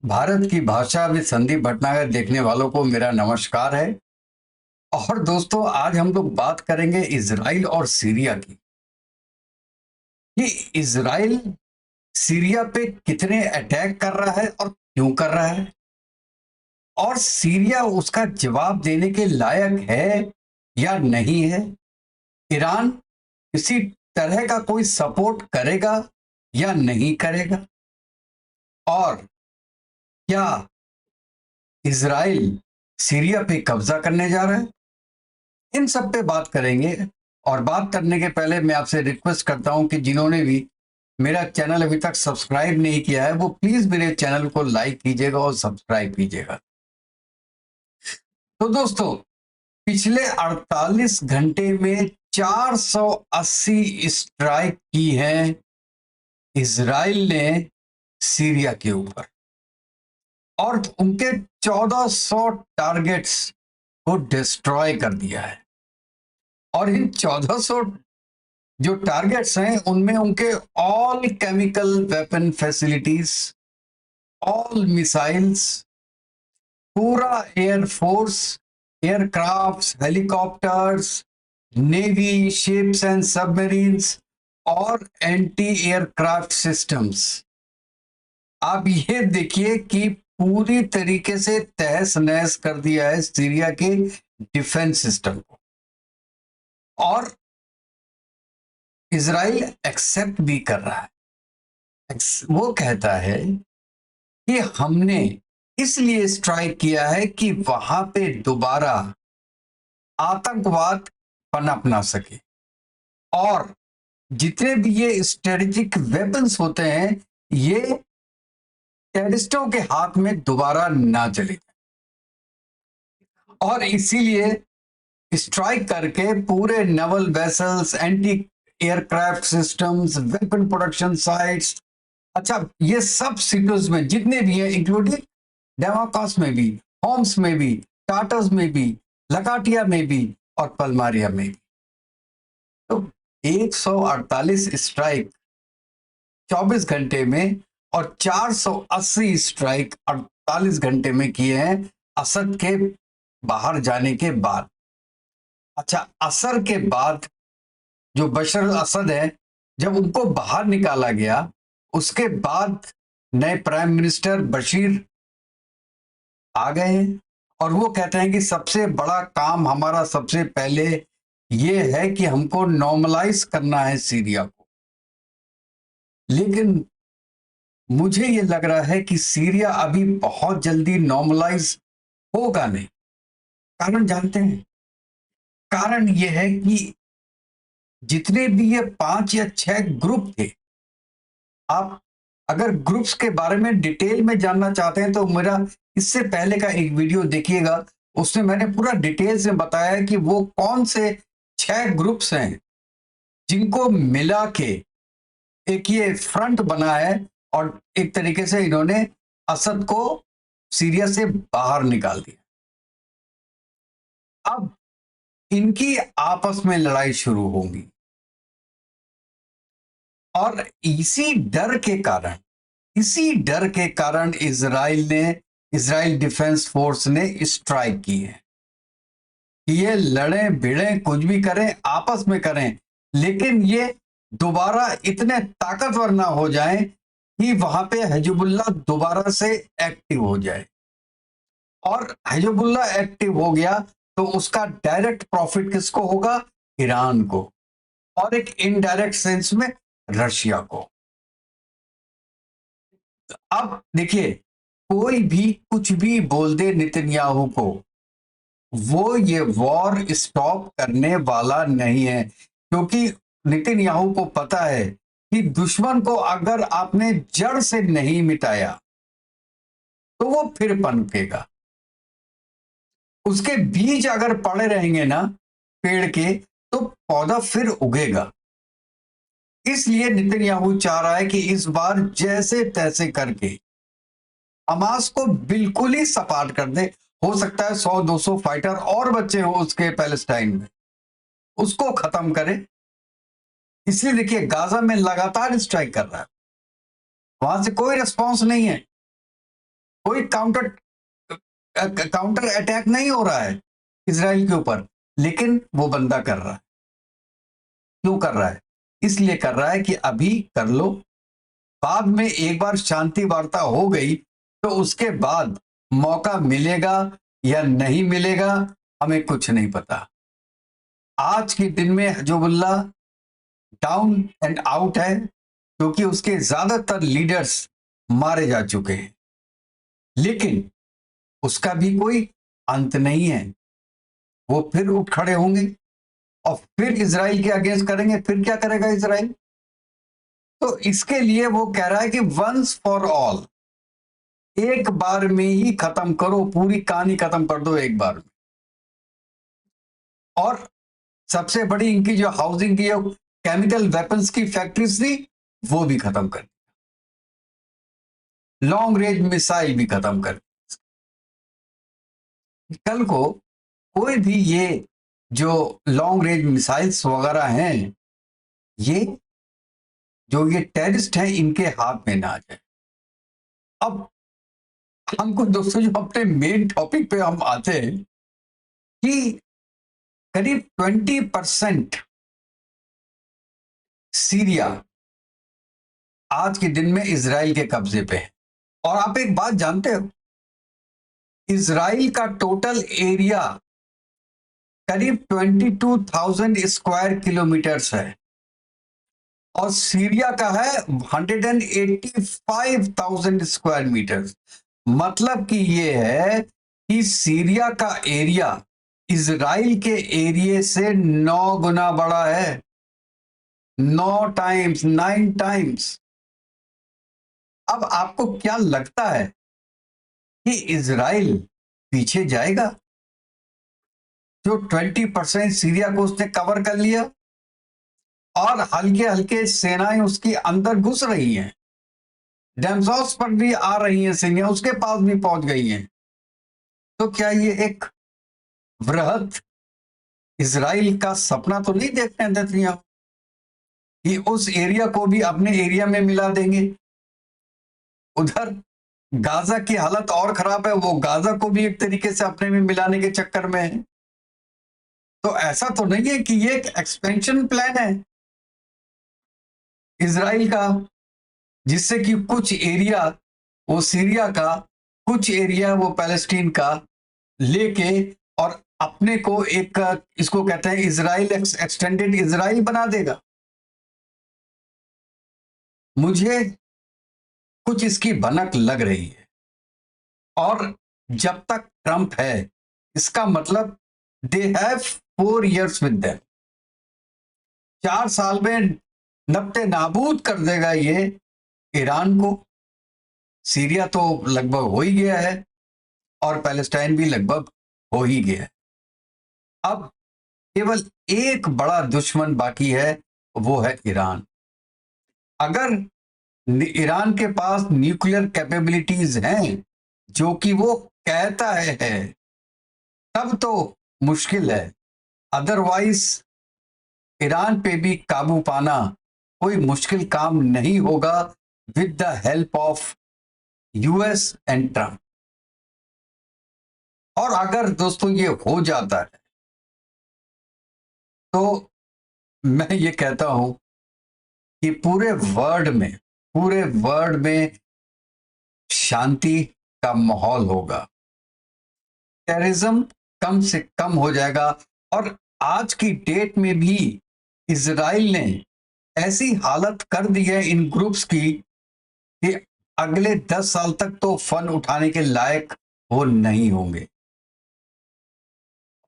भारत की भाषा में संदीप भटनागर देखने वालों को मेरा नमस्कार है। और दोस्तों, आज हम लोग बात करेंगे इजराइल और सीरिया की। कि इजराइल सीरिया पे कितने अटैक कर रहा है और क्यों कर रहा है, और सीरिया उसका जवाब देने के लायक है या नहीं है। ईरान किसी तरह का कोई सपोर्ट करेगा या नहीं करेगा, और क्या इजराइल सीरिया पे कब्जा करने जा रहा है। इन सब पे बात करेंगे। और बात करने के पहले मैं आपसे रिक्वेस्ट करता हूं कि जिन्होंने भी मेरा चैनल अभी तक सब्सक्राइब नहीं किया है वो प्लीज मेरे चैनल को लाइक कीजिएगा और सब्सक्राइब कीजिएगा। तो दोस्तों, पिछले 48 घंटे में 480 स्ट्राइक की है इजराइल ने सीरिया के ऊपर, और उनके 1400 टारगेट्स को डिस्ट्रॉय कर दिया है। और इन 1400 जो टारगेट्स हैं उनमें उनके all chemical weapon facilities, all missiles, पूरा air force, aircrafts, helicopters, navy ships and submarines और एंटी एयरक्राफ्ट सिस्टम्स। आप ये देखिए कि पूरी तरीके से तहस नहस कर दिया है सीरिया के डिफेंस सिस्टम को। और इजराइल एक्सेप्ट भी कर रहा है। वो कहता है कि हमने इसलिए स्ट्राइक किया है कि वहां पे दोबारा आतंकवाद पनप ना सके, और जितने भी ये स्ट्रेटेजिक वेपन्स होते हैं ये टेररिस्टों के हाथ में दोबारा ना चले। और इसीलिए स्ट्राइक करके पूरे naval vessels, anti aircraft systems, weapon production sites, अच्छा ये सब सिटीज में जितने भी हैं, इंक्लूडिंग डेमाकस में भी, होम्स में भी, टाटस में भी, लकाटिया में भी और पलमारिया में भी। तो 148 स्ट्राइक 24 घंटे में और 480 स्ट्राइक 48 घंटे में किए हैं असद के बाहर जाने के बाद। अच्छा, असर के बाद जो बशर अल असद है, जब उनको बाहर निकाला गया उसके बाद नए प्राइम मिनिस्टर बशीर आ गए हैं, और वो कहते हैं कि सबसे बड़ा काम हमारा सबसे पहले ये है कि हमको नॉर्मलाइज करना है सीरिया को। लेकिन मुझे ये लग रहा है कि सीरिया अभी बहुत जल्दी नॉर्मलाइज होगा नहीं। कारण जानते हैं? कारण ये है कि जितने भी ये 5 या 6 ग्रुप थे, आप अगर ग्रुप्स के बारे में डिटेल में जानना चाहते हैं तो मेरा इससे पहले का एक वीडियो देखिएगा। उसमें मैंने पूरा डिटेल से बताया कि वो कौन से 6 ग्रुप्स हैं जिनको मिला के एक ये फ्रंट बना है, और एक तरीके से इन्होंने असद को सीरिया से बाहर निकाल दिया। अब इनकी आपस में लड़ाई शुरू होगी, और इसी डर के कारण इजराइल डिफेंस फोर्स ने स्ट्राइक की है कि ये लड़े भिड़े कुछ भी करें, आपस में करें, लेकिन ये दोबारा इतने ताकतवर ना हो जाएं कि वहां पे हिजबुल्लाह दोबारा से एक्टिव हो जाए। और हिजबुल्लाह एक्टिव हो गया तो उसका डायरेक्ट प्रॉफिट किसको होगा? ईरान को, और एक इनडायरेक्ट सेंस में रशिया को। अब देखिए, कोई भी कुछ भी बोल दे नेतन्याहू को, वो ये वॉर स्टॉप करने वाला नहीं है, क्योंकि नेतन्याहू को पता है कि दुश्मन को अगर आपने जड़ से नहीं मिटाया तो वो फिर पनपेगा। उसके बीज अगर पड़े रहेंगे ना पेड़ के, तो पौधा फिर उगेगा। इसलिए नेतन्याहू चाह रहा है कि इस बार जैसे तैसे करके हमास को बिल्कुल ही सपाट कर दे। हो सकता है 100-200 फाइटर और बच्चे हो उसके पैलेस्टाइन में, उसको खत्म करे। इसलिए देखिए, गाजा में लगातार स्ट्राइक कर रहा है, वहां से कोई रिस्पॉन्स नहीं है। कोई काउंटर अटैक नहीं हो रहा है इजराइल के ऊपर, लेकिन वो बंदा कर रहा है। क्यों कर रहा है? इसलिए कर रहा है कि अभी कर लो, बाद में एक बार शांति वार्ता हो गई तो उसके बाद मौका मिलेगा या नहीं मिलेगा, हमें कुछ नहीं पता। आज के दिन में हजबुल्ला डाउन एंड आउट है, क्योंकि उसके ज्यादातर लीडर्स मारे जा चुके हैं, लेकिन उसका भी कोई अंत नहीं है। वो फिर उठ खड़े होंगे और फिर इजराइल के अगेंस्ट करेंगे। फिर क्या करेगा इजराइल? तो इसके लिए वो कह रहा है कि वंस फॉर ऑल, एक बार में ही खत्म करो, पूरी कहानी खत्म कर दो एक बार में। और सबसे बड़ी इनकी जो हाउसिंग की केमिकल वेपन्स की फैक्ट्रीज थी, वो भी खत्म कर, लॉन्ग रेंज मिसाइल भी खत्म कर। कल को कोई भी ये जो लॉन्ग रेंज मिसाइल्स वगैरह हैं, ये जो ये टेररिस्ट हैं, इनके हाथ में ना आ जाए। अब हमको दोस्तों, जो अपने मेन टॉपिक पे हम आते हैं कि करीब 20% सीरिया आज के दिन में इजराइल के कब्जे पे है। और आप एक बात जानते हो, इजराइल का टोटल एरिया करीब 22,000 स्क्वायर किलोमीटर्स है और सीरिया का है 185,000 स्क्वायर मीटर। मतलब कि ये है कि सीरिया का एरिया इजराइल के एरिया से 9 गुना बड़ा है, 9 टाइम्स। अब आपको क्या लगता है कि इजराइल पीछे जाएगा? जो 20% सीरिया को उसने कवर कर लिया और हल्के हल्के सेनाएं उसकी अंदर घुस रही हैं, डेमसॉस पर भी आ रही हैं सेनाएं, उसके पास भी पहुंच गई हैं। तो क्या ये एक वृहद इजराइल का सपना तो नहीं देखने देती आप कि उस एरिया को भी अपने एरिया में मिला देंगे? उधर गाजा की हालत और खराब है, वो गाजा को भी एक तरीके से अपने में मिलाने के चक्कर में है। तो ऐसा तो नहीं है कि ये एक एक्सपेंशन प्लान है इजराइल का, जिससे कि कुछ एरिया वो सीरिया का, कुछ एरिया वो पैलेस्टीन का लेके और अपने को एक, इसको कहते हैं इजराइल, एक्सटेंडेड इजराइल बना देगा। मुझे कुछ इसकी भनक लग रही है। और जब तक ट्रंप है, इसका मतलब they have 4 years with them. 4 साल में नब्ते नाबूद कर देगा ये ईरान को। सीरिया तो लगभग हो ही गया है और पैलेस्टाइन भी लगभग हो ही गया है। अब केवल एक बड़ा दुश्मन बाकी है, वो है ईरान। अगर ईरान के पास न्यूक्लियर कैपेबिलिटीज हैं, जो कि वो कहता है, तब तो मुश्किल है। अदरवाइज ईरान पे भी काबू पाना कोई मुश्किल काम नहीं होगा with the help of US and Trump. और अगर दोस्तों ये हो जाता है तो मैं ये कहता हूं कि पूरे वर्ल्ड में शांति का माहौल होगा, टेररिज्म कम से कम हो जाएगा। और आज की डेट में भी इजराइल ने ऐसी हालत कर दी है इन ग्रुप्स की कि अगले 10 साल तक तो फन उठाने के लायक वो नहीं होंगे।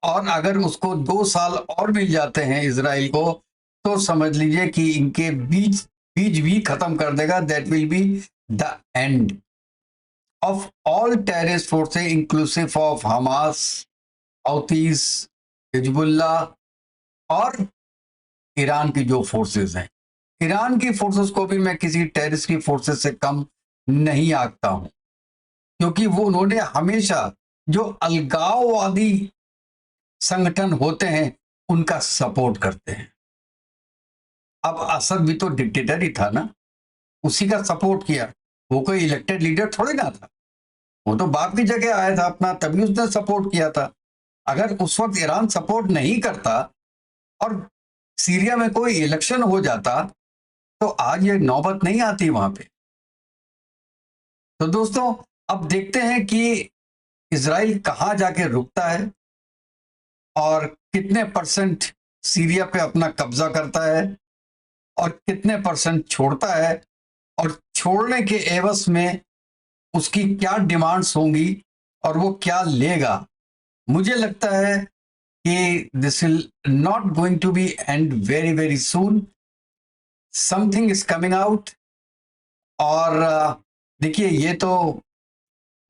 और अगर उसको 2 साल और मिल जाते हैं इजराइल को, तो समझ लीजिए कि इनके बीच बीज भी खत्म कर देगा। That will be the end of all terrorist forces inclusive of Hamas, Houthis, Hezbollah और ईरान की जो फोर्सेस हैं। ईरान की फोर्सेस को भी मैं किसी टेररिस्ट की फोर्सेस से कम नहीं आंकता हूं, क्योंकि वो उन्होंने हमेशा जो अलगाववादी संगठन होते हैं उनका सपोर्ट करते हैं। अब असद भी तो डिक्टेटर ही था ना, उसी का सपोर्ट किया, वो कोई इलेक्टेड लीडर थोड़ी ना था। वो तो बाप की जगह आया था अपना, तभी उसने सपोर्ट किया था। अगर उस वक्त ईरान सपोर्ट नहीं करता और सीरिया में कोई इलेक्शन हो जाता तो आज ये नौबत नहीं आती वहां पे। तो दोस्तों, अब देखते हैं कि इजराइल कहां जाके रुकता है और कितने परसेंट सीरिया पे अपना कब्जा करता है और कितने परसेंट छोड़ता है, और छोड़ने के एवज में उसकी क्या डिमांड्स होंगी और वो क्या लेगा। मुझे लगता है कि this will not going to be and very very soon. Something is coming out. और देखिए, ये तो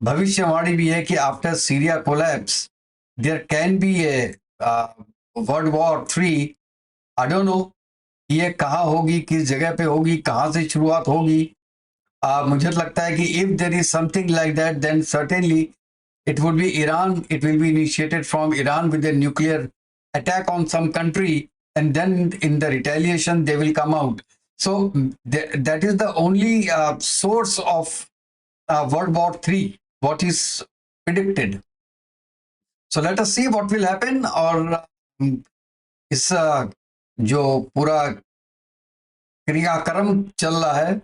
भविष्यवाणी भी है कि after Syria collapse there can be a world war 3। I don't know ये कहाँ होगी, किस जगह पे होगी, कहाँ से शुरुआत होगी। मुझे लगता है कि if there is something like that then certainly it would be Iran. It will be initiated from Iran with a nuclear attack on some country, and then in the retaliation they will come out. So that is the only source of World War III, what is predicted. So let us see what will happen. और इस जो पूरा क्रियाक्रम चल रहा है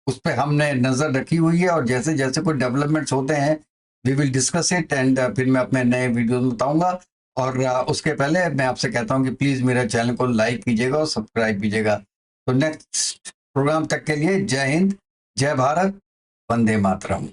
उस पर हमने नजर रखी हुई है, और जैसे जैसे कोई डेवलपमेंट्स होते हैं we will discuss it, and फिर मैं अपने नए वीडियो में बताऊंगा। और उसके पहले मैं आपसे कहता हूं कि प्लीज मेरे चैनल को लाइक कीजिएगा और सब्सक्राइब कीजिएगा। तो नेक्स्ट प्रोग्राम तक के लिए जय हिंद, जय भारत, वंदे मातरम।